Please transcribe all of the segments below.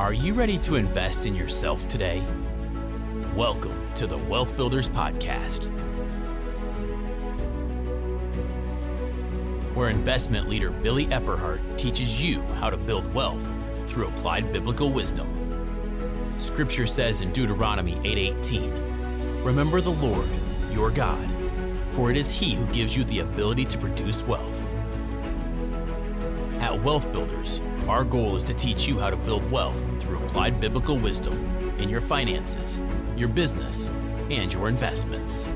Are you ready to invest in yourself today? Welcome to the Wealth Builders Podcast, where investment leader Billy Epperhart teaches you how to build wealth through applied biblical wisdom. Scripture says in Deuteronomy 8:18, "Remember the Lord, your God, for it is He who gives you the ability to produce wealth." At Wealth Builders, our goal is to teach you how to build wealth through applied biblical wisdom in your finances, your business, and your investments.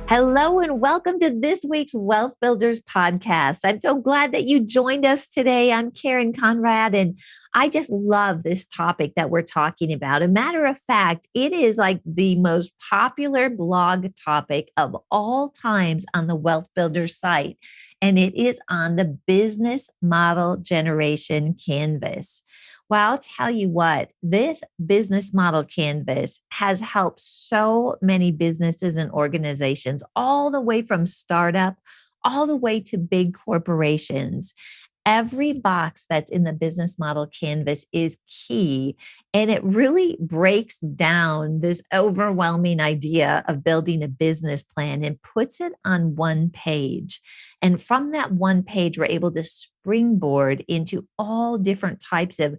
Hello and welcome to this week's Wealth Builders Podcast. I'm so glad that you joined us today. I'm Karen Conrad, and I just love this topic that we're talking about. A matter of fact, it is like the most popular blog topic of all times on the Wealth Builders site, and it is on the business model generation canvas. Well, I'll tell you what, this business model canvas has helped so many businesses and organizations, all the way from startup, all the way to big corporations. Every box that's in the business model canvas is key, and it really breaks down this overwhelming idea of building a business plan and puts it on one page. And from that one page, we're able to springboard into all different types of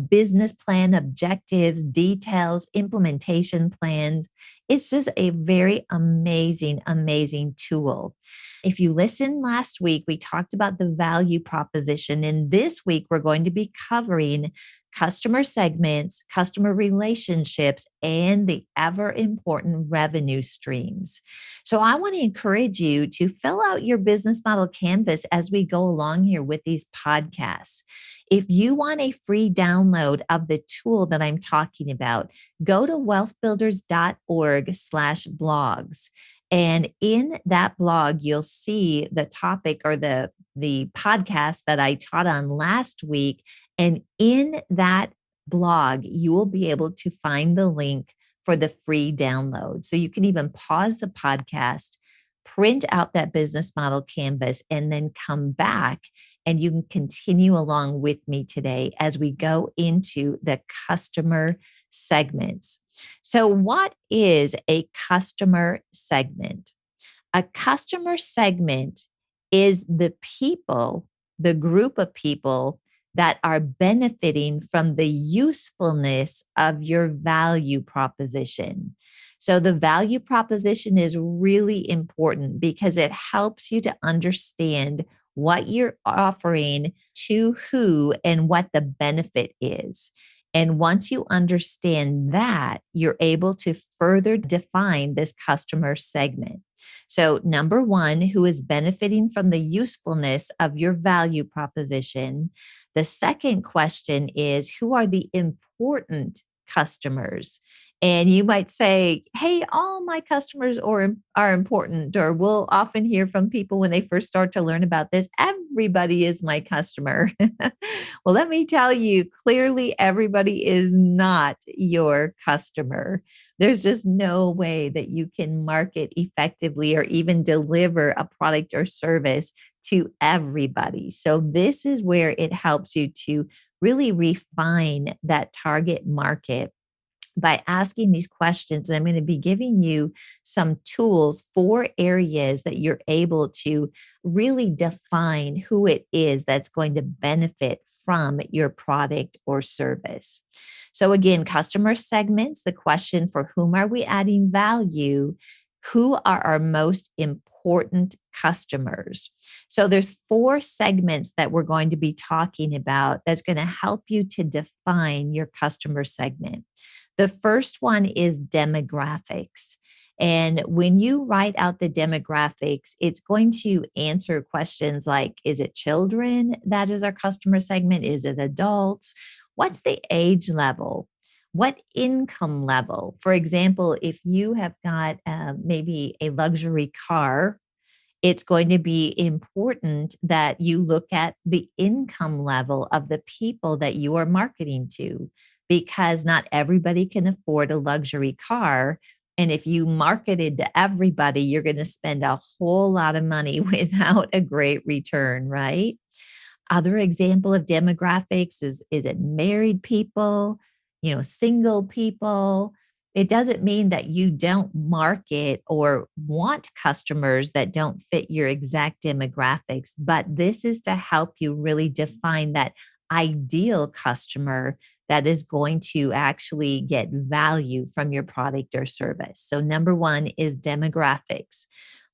business plan objectives, details, implementation plans. It's just a very amazing, amazing tool. If you listened last week, we talked about the value proposition. And this week, we're going to be covering customer segments, customer relationships, and the ever important revenue streams. So I want to encourage you to fill out your business model canvas as we go along here with these podcasts. If you want a free download of the tool that I'm talking about, go to wealthbuilders.org/blogs. And in that blog, you'll see the topic or the podcast that I taught on last week. And in that blog, you will be able to find the link for the free download. So you can even pause the podcast, print out that business model canvas, and then come back and you can continue along with me today as we go into the customer segments. So what is a customer segment? A customer segment is the people, the group of people that are benefiting from the usefulness of your value proposition. So the value proposition is really important because it helps you to understand what you're offering to who and what the benefit is. And once you understand that, you're able to further define this customer segment. So, number one, who is benefiting from the usefulness of your value proposition? The second question is, who are the important customers? And you might say, hey, all my customers are important, or we'll often hear from people when they first start to learn about this, everybody is my customer. Well, let me tell you, clearly everybody is not your customer. There's just no way that you can market effectively or even deliver a product or service to everybody. So this is where it helps you to really refine that target market by asking these questions. I'm going to be giving you some tools, 4 areas that you're able to really define who it is that's going to benefit from your product or service. So again, customer segments, the question, for whom are we adding value? Who are our most important customers? So there's 4 segments that we're going to be talking about that's going to help you to define your customer segment. The first one is demographics. And when you write out the demographics, it's going to answer questions like, is it children that is our customer segment? Is it adults? What's the age level? What income level? For example, if you have got maybe a luxury car, it's going to be important that you look at the income level of the people that you are marketing to, because not everybody can afford a luxury car. And if you marketed to everybody, you're going to spend a whole lot of money without a great return, right? Other example of demographics is it married people, single people? It doesn't mean that you don't market or want customers that don't fit your exact demographics, but this is to help you really define that ideal customer that is going to actually get value from your product or service. So, number one is demographics.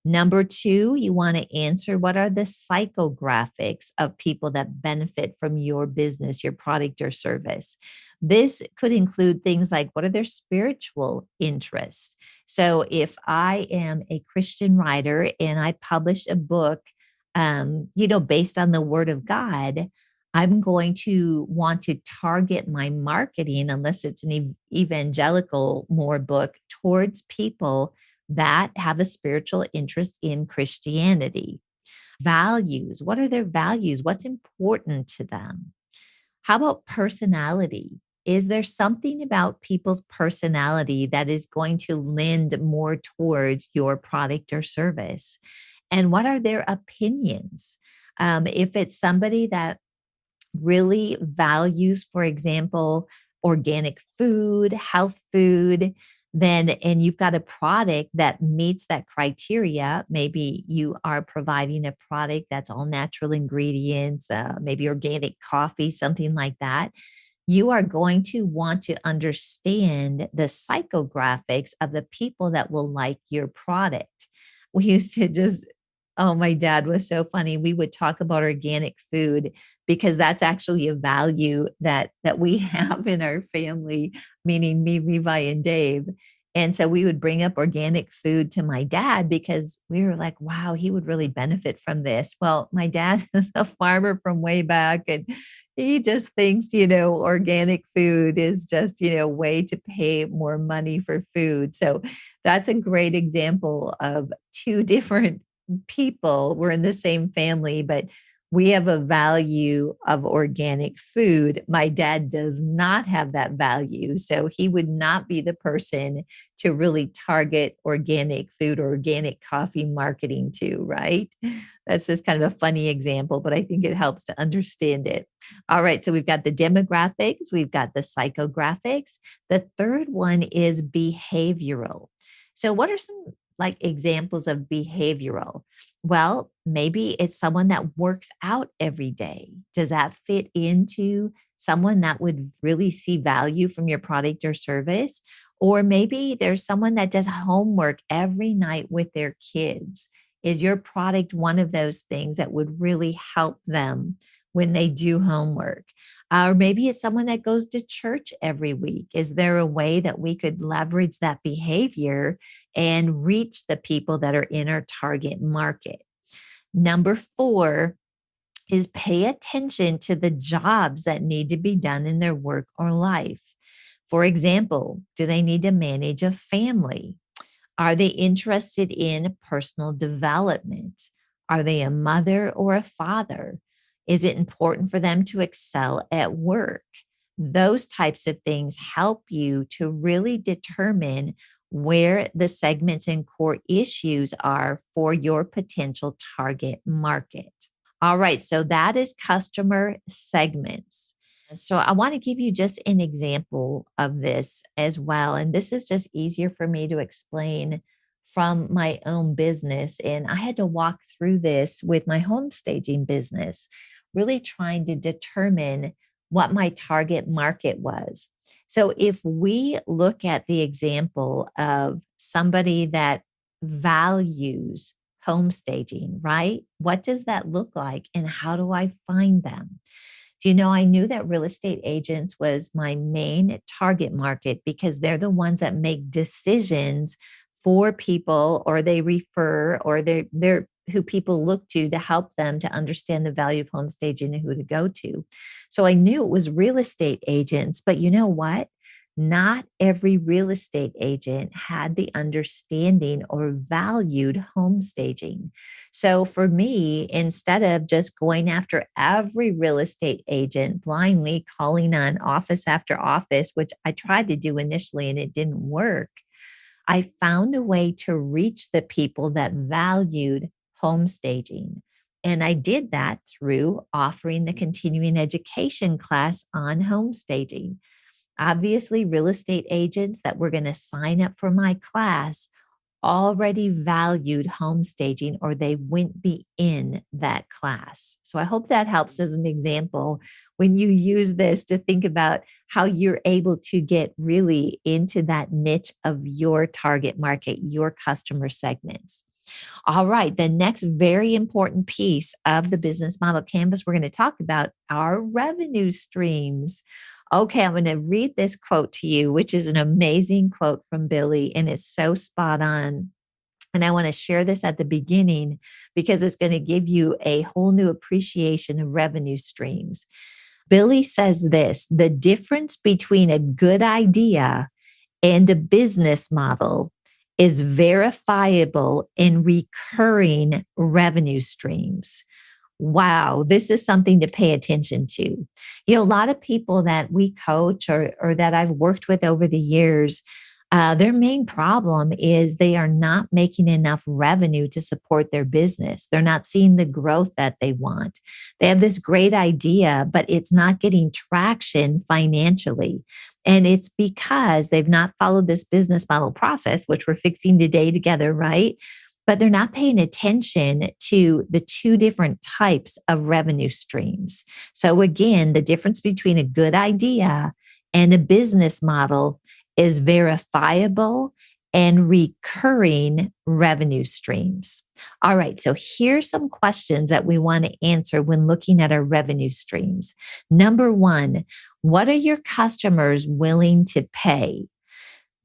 Number two, you want to answer what are the psychographics of people that benefit from your business, your product or service. This could include things like what are their spiritual interests. So, if I am a Christian writer and I publish a book, based on the Word of God, I'm going to want to target my marketing, unless it's an evangelical more book, towards people that have a spiritual interest in Christianity. Values. What are their values? What's important to them? How about personality? Is there something about people's personality that is going to lend more towards your product or service? And what are their opinions? If it's somebody that really values, for example, organic food, health food, then and you've got a product that meets that criteria, maybe you are providing a product that's all natural ingredients, maybe organic coffee, something like that. You are going to want to understand the psychographics of the people that will like your product. We used to just, oh, my dad was so funny. We would talk about organic food because that's actually a value that we have in our family, meaning me, Levi, and Dave. And so we would bring up organic food to my dad because we were like, wow, he would really benefit from this. Well, my dad is a farmer from way back, and he just thinks, organic food is just, a way to pay more money for food. So that's a great example of two different people. We're in the same family, but we have a value of organic food. My dad does not have that value. So he would not be the person to really target organic food or organic coffee marketing to, right? That's just kind of a funny example, but I think it helps to understand it. All right. So we've got the demographics, we've got the psychographics. The third one is behavioral. So, what are some like examples of behavioral? Well, maybe it's someone that works out every day. Does that fit into someone that would really see value from your product or service? Or maybe there's someone that does homework every night with their kids. Is your product one of those things that would really help them when they do homework? Or maybe it's someone that goes to church every week. Is there a way that we could leverage that behavior and reach the people that are in our target market? Number four is pay attention to the jobs that need to be done in their work or life. For example, do they need to manage a family? Are they interested in personal development? Are they a mother or a father? Is it important for them to excel at work? Those types of things help you to really determine where the segments and core issues are for your potential target market. All right, so that is customer segments. So I want to give you just an example of this as well. And this is just easier for me to explain from my own business. And I had to walk through this with my home staging business, really trying to determine what my target market was. So if we look at the example of somebody that values home staging, right? What does that look like and how do I find them? Do you know, I knew that real estate agents was my main target market because they're the ones that make decisions for people, or they refer, or they're who people look to help them to understand the value of home staging and who to go to. So I knew it was real estate agents, but you know what? Not every real estate agent had the understanding or valued home staging. So for me, instead of just going after every real estate agent blindly, calling on office after office, which I tried to do initially and it didn't work, I found a way to reach the people that valued home staging. And I did that through offering the continuing education class on home staging. Obviously, real estate agents that were going to sign up for my class already valued home staging or they wouldn't be in that class. So I hope that helps as an example when you use this to think about how you're able to get really into that niche of your target market, your customer segments. All right, the next very important piece of the business model canvas we're going to talk about are revenue streams. Okay, I'm going to read this quote to you, which is an amazing quote from Billy, and it's so spot on. And I want to share this at the beginning because it's going to give you a whole new appreciation of revenue streams. Billy says this: the difference between a good idea and a business model is verifiable and recurring revenue streams. Wow, this is something to pay attention to. A lot of people that we coach or that I've worked with over the years, their main problem is they are not making enough revenue to support their business. They're not seeing the growth that they want. They have this great idea, but it's not getting traction financially. And it's because they've not followed this business model process, which we're fixing today together, right? But they're not paying attention to the two different types of revenue streams. So, again, the difference between a good idea and a business model is verifiable and recurring revenue streams. All right, so here's some questions that we want to answer when looking at our revenue streams. Number one, what are your customers willing to pay?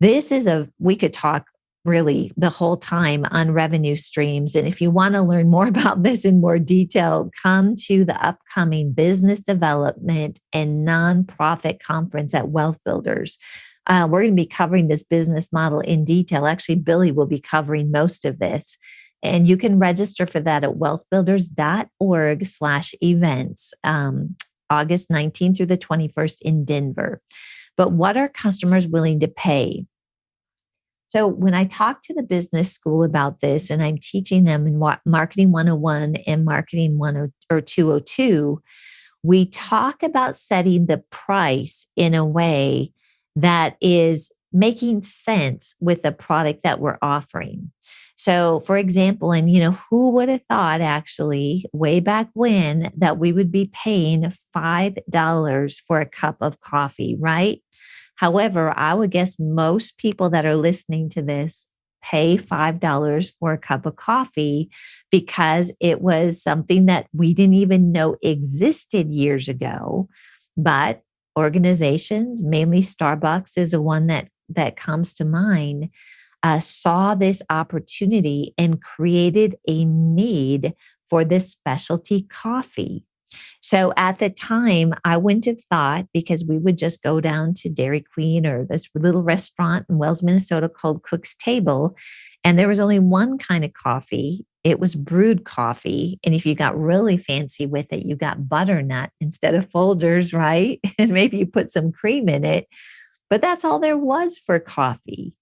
We could talk really the whole time on revenue streams. And if you want to learn more about this in more detail, come to the upcoming Business Development and Nonprofit Conference at Wealth Builders. We're going to be covering this business model in detail. Actually, Billy will be covering most of this. And you can register for that at wealthbuilders.org/events, August 19th through the 21st in Denver. But what are customers willing to pay? So when I talk to the business school about this, and I'm teaching them in Marketing 101 and Marketing 202, we talk about setting the price in a way that is making sense with the product that we're offering. So, for example, and who would have thought actually way back when that we would be paying $5 for a cup of coffee, right? However, I would guess most people that are listening to this pay $5 for a cup of coffee because it was something that we didn't even know existed years ago. But organizations, mainly Starbucks is the one that comes to mind, saw this opportunity and created a need for this specialty coffee. So at the time, I wouldn't have thought, because we would just go down to Dairy Queen or this little restaurant in Wells, Minnesota called Cook's Table, and there was only one kind of coffee. It was brewed coffee. And if you got really fancy with it, you got butternut instead of Folgers, right? And maybe you put some cream in it. But that's all there was for coffee.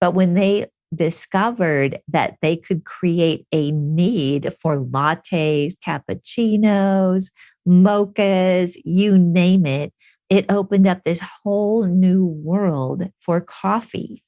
But when they discovered that they could create a need for lattes, cappuccinos, mochas, you name it, it opened up this whole new world for coffee.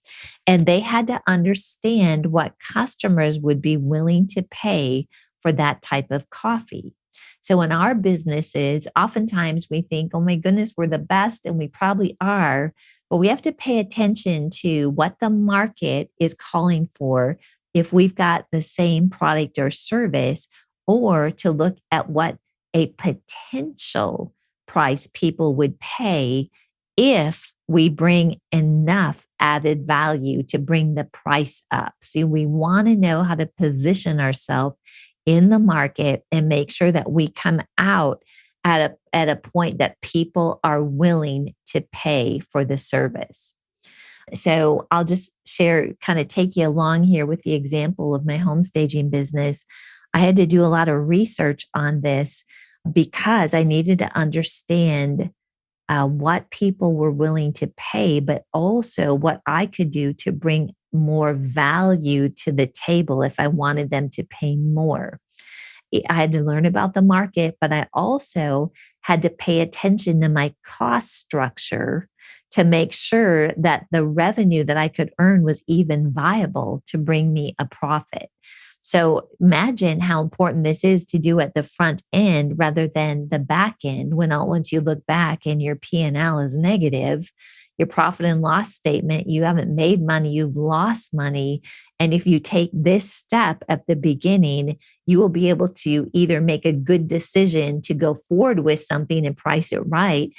And they had to understand what customers would be willing to pay for that type of coffee. So in our businesses, oftentimes we think, oh my goodness, we're the best, and we probably are. But we have to pay attention to what the market is calling for if we've got the same product or service, or to look at what a potential price people would pay if we bring enough added value to bring the price up. So we want to know how to position ourselves in the market and make sure that we come out at a point that people are willing to pay for the service. So I'll just kind of take you along here with the example of my home staging business. I had to do a lot of research on this because I needed to understand what people were willing to pay, but also what I could do to bring more value to the table if I wanted them to pay more. I had to learn about the market, but I also had to pay attention to my cost structure to make sure that the revenue that I could earn was even viable to bring me a profit. So imagine how important this is to do at the front end rather than the back end. Once you look back and your P&L is negative, your profit and loss statement, you haven't made money, you've lost money. And if you take this step at the beginning, you will be able to either make a good decision to go forward with something and price it right.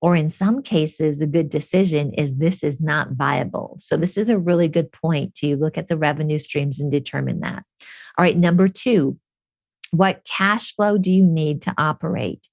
Or in some cases, the good decision is this is not viable. So, this is a really good point to look at the revenue streams and determine that. All right, number two, what cash flow do you need to operate?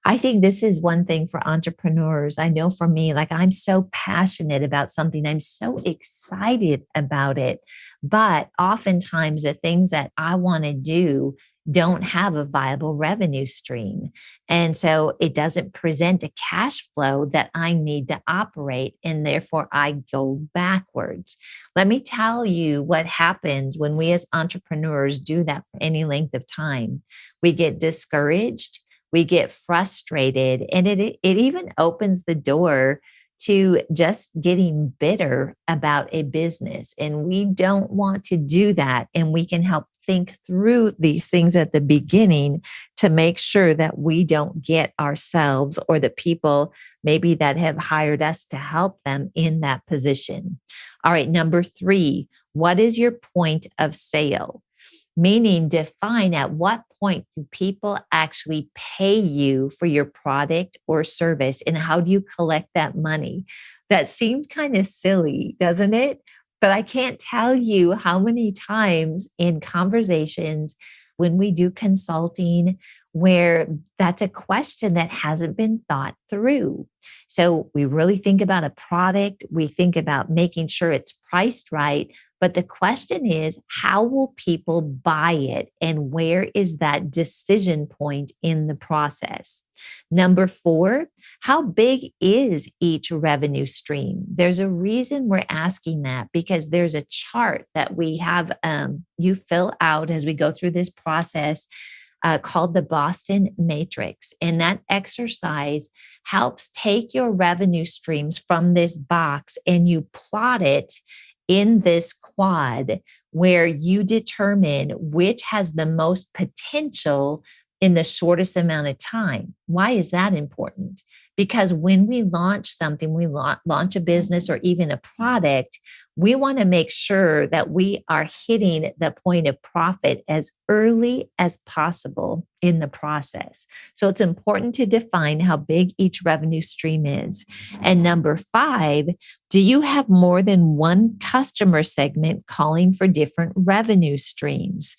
I think this is one thing for entrepreneurs. I know for me, like I'm so passionate about something, I'm so excited about it. But oftentimes, the things that I want to do don't have a viable revenue stream. And so it doesn't present a cash flow that I need to operate. And therefore, I go backwards. Let me tell you what happens when we as entrepreneurs do that for any length of time. We get discouraged, we get frustrated, and it even opens the door to just getting bitter about a business. And we don't want to do that. And we can help think through these things at the beginning to make sure that we don't get ourselves or the people maybe that have hired us to help them in that position. All right, number three, what is your point of sale? Meaning, define at what point do people actually pay you for your product or service, and how do you collect that money? That seems kind of silly, doesn't it? But I can't tell you how many times in conversations when we do consulting where that's a question that hasn't been thought through. So we really think about a product, we think about making sure it's priced right. But the question is, how will people buy it? And where is that decision point in the process? Number four, how big is each revenue stream? There's a reason we're asking that because there's a chart that we have you fill out as we go through this process called the Boston Matrix. And that exercise helps take your revenue streams from this box and you plot it in this quad where you determine which has the most potential in the shortest amount of time. Why is that important? Because when we launch something, we launch a business or even a product, we want to make sure that we are hitting the point of profit as early as possible in the process. So it's important to define how big each revenue stream is. And number five, do you have more than one customer segment calling for different revenue streams?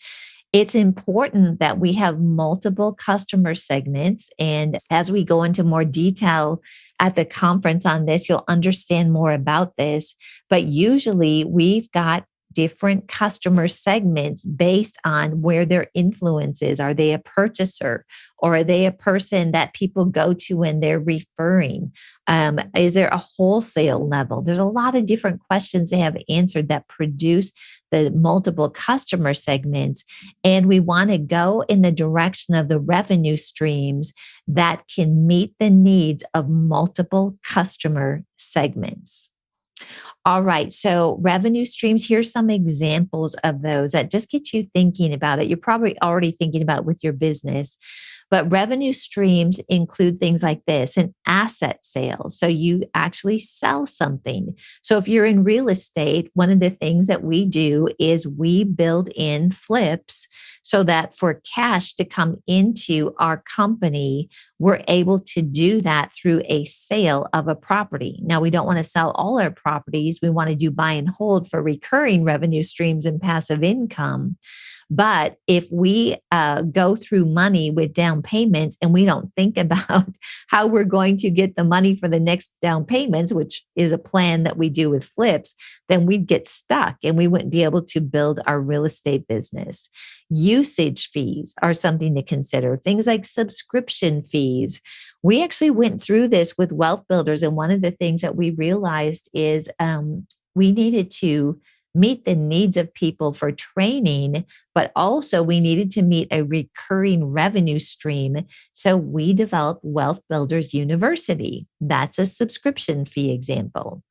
It's important that we have multiple customer segments. And as we go into more detail at the conference on this, you'll understand more about this. But usually we've got different customer segments based on where their influence is. Are they a purchaser or are they a person that people go to when they're referring? Is there a wholesale level? There's a lot of different questions they have answered that produce the multiple customer segments. And we want to go in the direction of the revenue streams that can meet the needs of multiple customer segments. All right. So revenue streams, here's some examples of those that just get you thinking about it. You're probably already thinking about it with your business, but revenue streams include things like this: an asset sale. So you actually sell something. So if you're in real estate, one of the things that we do is we build in flips so that for cash to come into our company, we're able to do that through a sale of a property. Now, we don't want to sell all our properties. We want to do buy and hold for recurring revenue streams and passive income. But if we go through money with down payments and we don't think about how we're going to get the money for the next down payments, which is a plan that we do with flips, then we'd get stuck and we wouldn't be able to build our real estate business. Usage fees are something to consider. Things like subscription fees. We actually went through this with wealth builders. And one of the things that we realized is we needed to meet the needs of people for training, but also we needed to meet a recurring revenue stream. So we developed Wealth Builders University. That's a subscription fee example.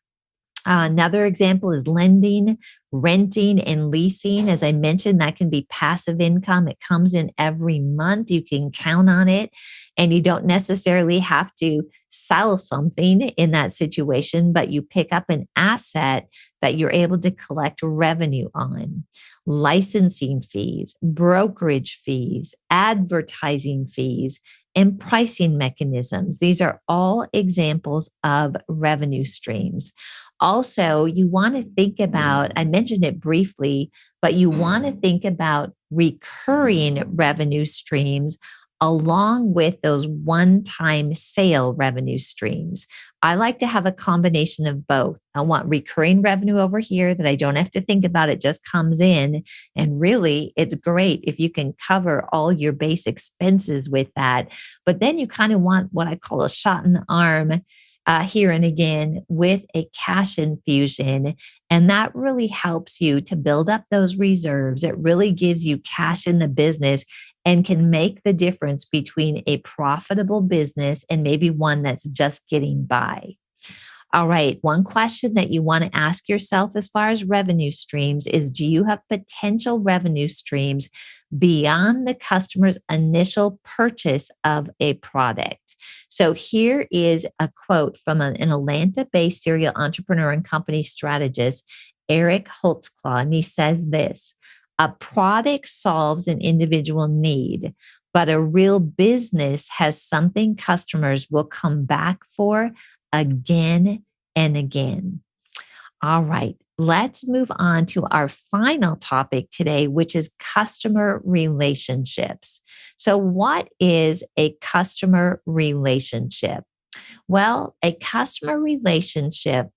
Another example is lending, renting, and leasing. As I mentioned, that can be passive income. It comes in every month. You can count on it, and you don't necessarily have to sell something in that situation, but you pick up an asset that you're able to collect revenue on. Licensing fees, brokerage fees, advertising fees, and pricing mechanisms. These are all examples of revenue streams. Also, you want to think about, I mentioned it briefly, but you want to think about recurring revenue streams along with those one time sale revenue streams. I like to have a combination of both. I want recurring revenue over here that I don't have to think about, it just comes in. And really, it's great if you can cover all your base expenses with that. But then you kind of want what I call a shot in the arm here and again with a cash infusion. And that really helps you to build up those reserves. It really gives you cash in the business and can make the difference between a profitable business and maybe one that's just getting by. All right. One question that you want to ask yourself as far as revenue streams is, do you have potential revenue streams beyond the customer's initial purchase of a product? So here is a quote from an Atlanta-based serial entrepreneur and company strategist, Eric Holtzclaw, and he says this: a product solves an individual need, but a real business has something customers will come back for again and again. All right, let's move on to our final topic today, which is customer relationships. So, what is a customer relationship? Well, a customer relationship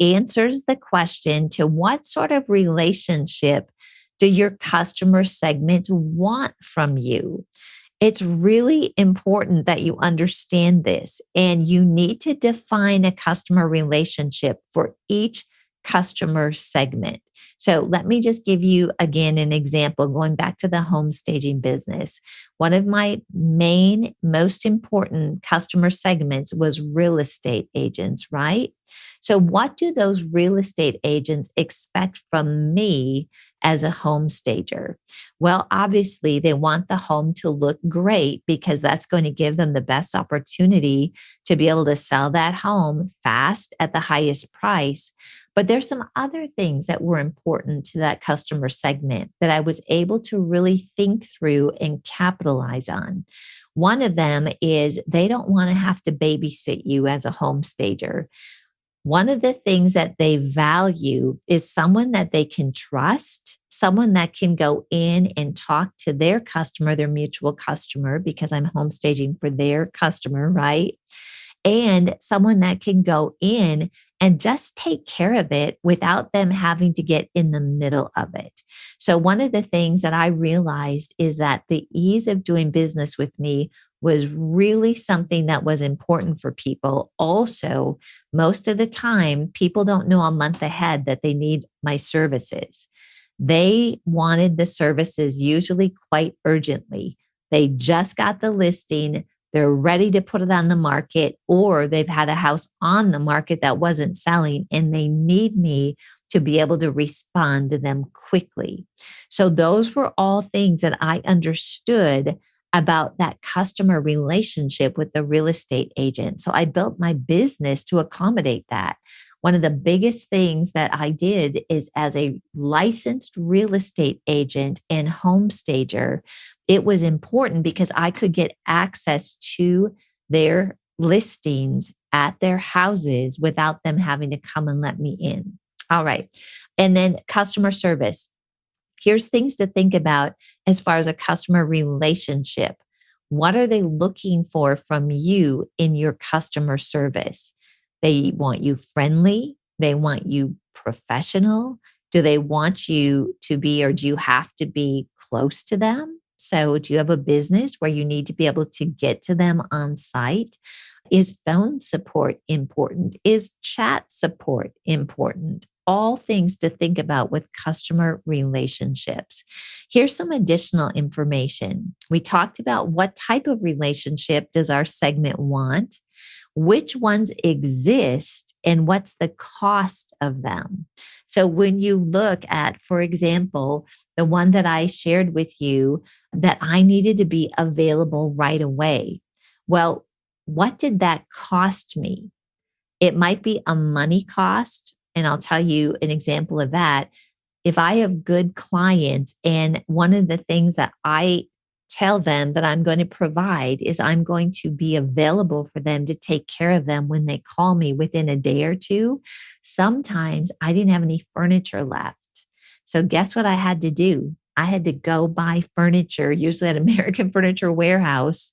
answers the question to what sort of relationship do your customer segments want from you? It's really important that you understand this, and you need to define a customer relationship for each customer segment. So let me just give you again an example going back to the home staging business. One of my main, most important customer segments was real estate agents, right? So, what do those real estate agents expect from me as a home stager? Well, obviously, they want the home to look great because that's going to give them the best opportunity to be able to sell that home fast at the highest price. But there's some other things that were important to that customer segment that I was able to really think through and capitalize on. One of them is they don't want to have to babysit you as a home stager. One of the things that they value is someone that they can trust, someone that can go in and talk to their customer, their mutual customer, because I'm home staging for their customer, right? And someone that can go in and just take care of it without them having to get in the middle of it. So, one of the things that I realized is that the ease of doing business with me was really something that was important for people. Also, most of the time, people don't know a month ahead that they need my services. They wanted the services usually quite urgently. They just got the listing, they're ready to put it on the market, or they've had a house on the market that wasn't selling and they need me to be able to respond to them quickly. So, those were all things that I understood about that customer relationship with the real estate agent. So, I built my business to accommodate that. One of the biggest things that I did is, as a licensed real estate agent and home stager, it was important because I could get access to their listings at their houses without them having to come and let me in. All right. And then customer service. Here's things to think about as far as a customer relationship. What are they looking for from you in your customer service? They want you friendly. They want you professional. Do they want you to be, or do you have to be close to them? So, do you have a business where you need to be able to get to them on site? Is phone support important? Is chat support important? all things to think about with customer relationships. Here's some additional information. We talked about what type of relationship does our segment want, which ones exist, and what's the cost of them. So when you look at, for example, the one that I shared with you that I needed to be available right away. Well, what did that cost me? It might be a money cost. And I'll tell you an example of that. If I have good clients, and one of the things that I tell them that I'm going to provide is I'm going to be available for them to take care of them when they call me within a day or two. Sometimes I didn't have any furniture left. So guess what I had to do? I had to go buy furniture, usually at American Furniture Warehouse,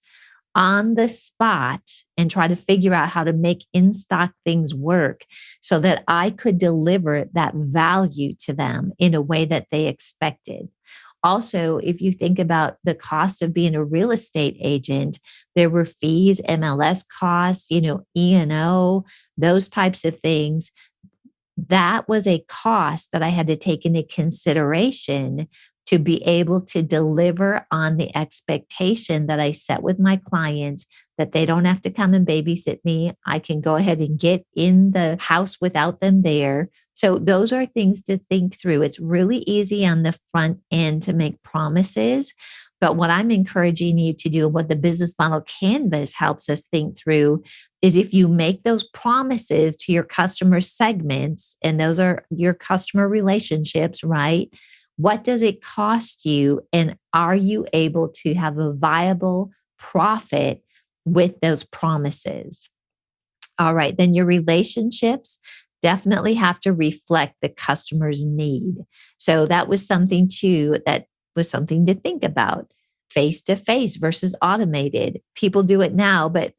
on the spot and try to figure out how to make in stock things work so that I could deliver that value to them in a way that they expected. Also, if you think about the cost of being a real estate agent, there were fees, MLS costs, E&O, those types of things. That was a cost that I had to take into consideration to be able to deliver on the expectation that I set with my clients, that they don't have to come and babysit me. I can go ahead and get in the house without them there. So those are things to think through. It's really easy on the front end to make promises. But what I'm encouraging you to do, what the business model canvas helps us think through, is if you make those promises to your customer segments, and those are your customer relationships, right? What does it cost you? And are you able to have a viable profit with those promises? All right, then your relationships definitely have to reflect the customer's need. So that was something too, that was something to think about. Face to face versus automated. People do it now, but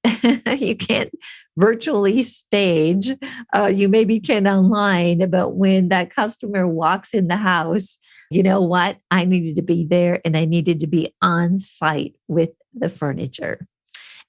you can't virtually stage. You maybe can online, but when that customer walks in the house, you know what? I needed to be there and I needed to be on site with the furniture.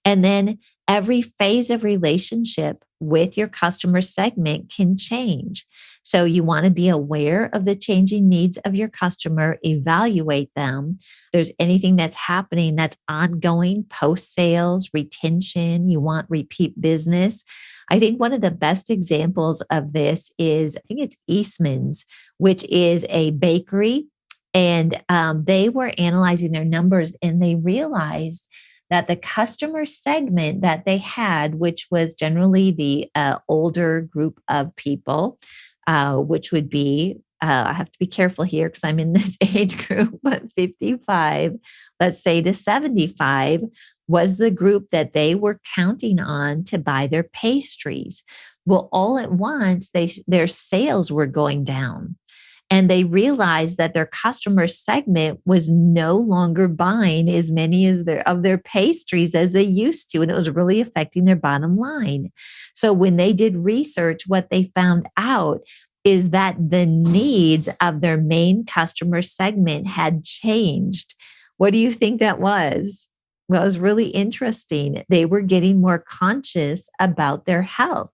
And then every phase of relationship with your customer segment can change. So you want to be aware of the changing needs of your customer, evaluate them. If there's anything that's happening that's ongoing, post sales, retention, you want repeat business. I think one of the best examples of this is, I think it's Eastman's, which is a bakery. And they were analyzing their numbers and they realized that the customer segment that they had, which was generally the older group of people, which would be, I have to be careful here because I'm in this age group, but 55, let's say to 75, was the group that they were counting on to buy their pastries. Well, all at once, their sales were going down. And they realized that their customer segment was no longer buying as many as their pastries as they used to. And it was really affecting their bottom line. So when they did research, what they found out is that the needs of their main customer segment had changed. What do you think that was? Well, it was really interesting. They were getting more conscious about their health.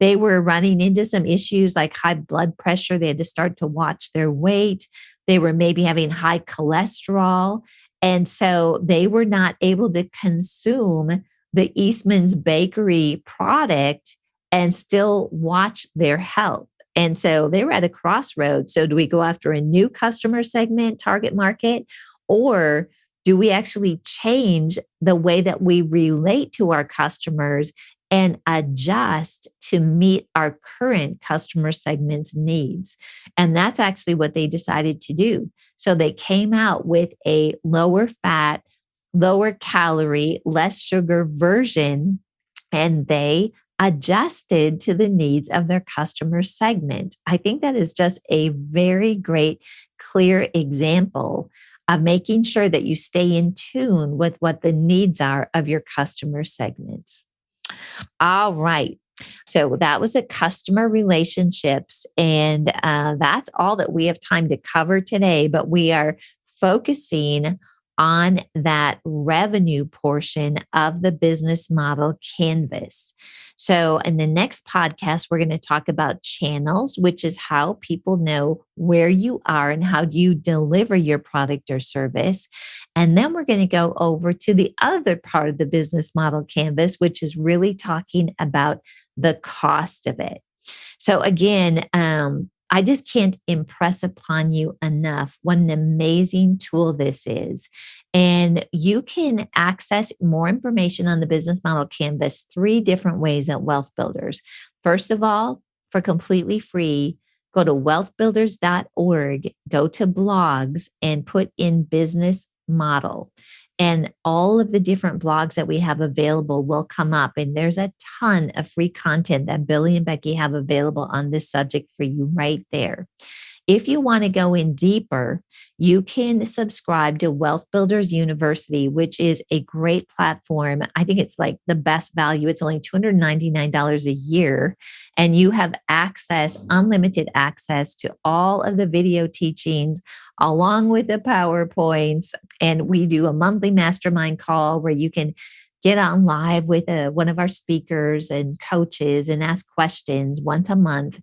They were running into some issues like high blood pressure. They had to start to watch their weight. They were maybe having high cholesterol. And so they were not able to consume the Eastman's Bakery product and still watch their health. And so they were at a crossroads. So do we go after a new customer segment, target market, or do we actually change the way that we relate to our customers and adjust to meet our current customer segment's needs? And that's actually what they decided to do. So they came out with a lower fat, lower calorie, less sugar version, and they adjusted to the needs of their customer segment. I think that is just a very great, clear example of making sure that you stay in tune with what the needs are of your customer segments. All right. So that was a customer relationships. And that's all that we have time to cover today. But we are focusing on that revenue portion of the business model canvas. So, in the next podcast, we're going to talk about channels, which is how people know where you are and how you deliver your product or service. And then we're going to go over to the other part of the business model canvas, which is really talking about the cost of it. So, again, I just can't impress upon you enough what an amazing tool this is. And you can access more information on the business model canvas 3 different ways at Wealth Builders. First of all, for completely free, go to wealthbuilders.org, go to blogs, and put in business model. And all of the different blogs that we have available will come up. And there's a ton of free content that Billy and Becky have available on this subject for you right there. If you want to go in deeper, you can subscribe to Wealth Builders University, which is a great platform. I think it's like the best value. It's only $299 a year, and you have access, unlimited access to all of the video teachings along with the PowerPoints. And we do a monthly mastermind call where you can get on live with one of our speakers and coaches and ask questions once a month.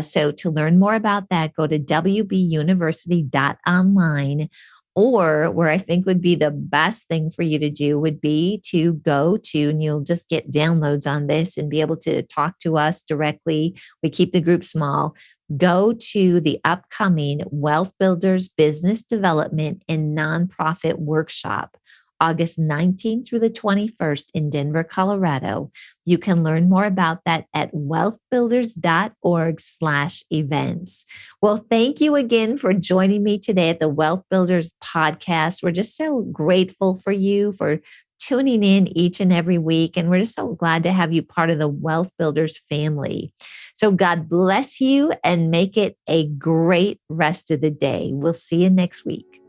So to learn more about that, go to wbuniversity.online, or where I think would be the best thing for you to do would be to go to, and you'll just get downloads on this and be able to talk to us directly. We keep the group small. Go to the upcoming Wealth Builders Business Development and Nonprofit Workshop, August 19th through the 21st in Denver, Colorado. You can learn more about that at wealthbuilders.org/events. Well, thank you again for joining me today at the Wealth Builders podcast. We're just so grateful for you for tuning in each and every week. And we're just so glad to have you part of the Wealth Builders family. So God bless you and make it a great rest of the day. We'll see you next week.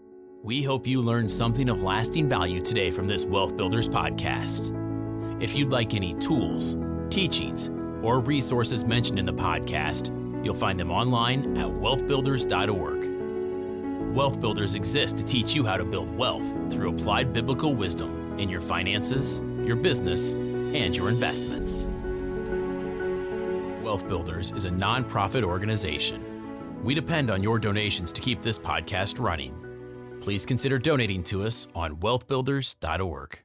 We hope you learned something of lasting value today from this Wealth Builders podcast. If you'd like any tools, teachings, or resources mentioned in the podcast, you'll find them online at wealthbuilders.org. Wealth Builders exists to teach you how to build wealth through applied biblical wisdom in your finances, your business, and your investments. Wealth Builders is a nonprofit organization. We depend on your donations to keep this podcast running. Please consider donating to us on wealthbuilders.org.